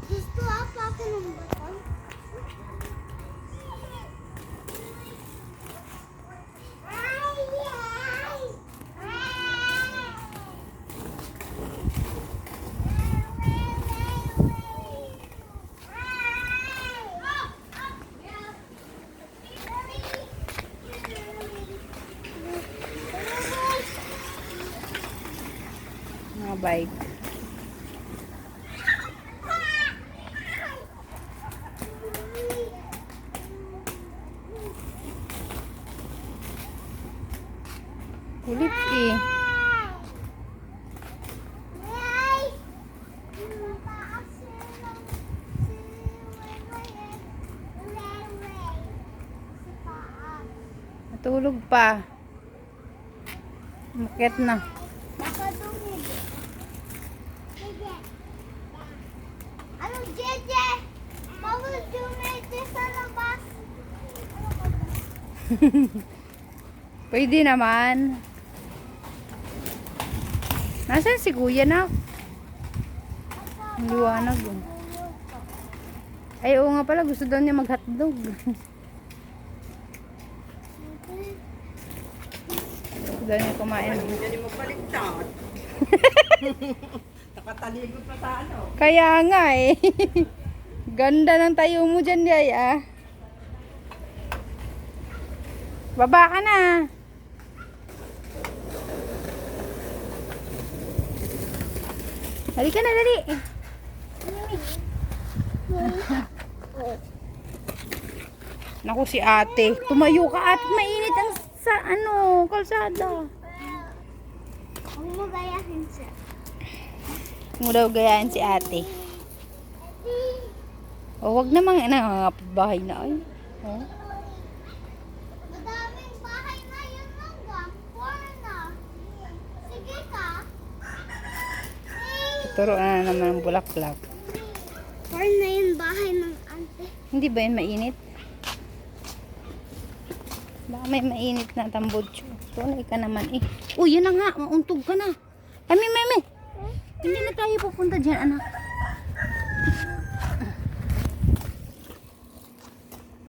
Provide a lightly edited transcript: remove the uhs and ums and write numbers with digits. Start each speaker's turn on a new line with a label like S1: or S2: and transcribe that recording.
S1: Gusto ako ng baton.
S2: Mga bike. Kulit eh. Natulog pa. Umakyat na.
S1: Ano, Jeje? Bawal dumete sa labas.
S2: Pwede naman. Nasaan si Kuya na? Ang liwanag. Oh. Ay, oo nga pala. Gusto daw niya mag-hotdog. Gusto daw niya kumain.
S3: Hindi mo paligtad. Nakataligod pa sa ano.
S2: Kaya nga eh. Ganda ng tayo mo dyan, Yaya. Baba ka na. Halika na, dali. Naku si ate. Tumayo ka at mainit ang sa ano, kalsada.
S1: Huwag mo gayahin siya.
S2: Mo daw gayaan si ate. O, wag namang bahay na ay. Oh.
S1: Madaming bahay na yun lang ga. Wala na. Sige ka.
S2: Turo na naman ang bulaklak.
S1: Wala na yun bahay ng ante.
S2: Hindi ba yun mainit? Baka may mainit na tambutso. Tunay ka naman eh. Uy, yan na nga. Mauntog ka na. Kami, meme. Hindi na tayo pupunta dyan, anak.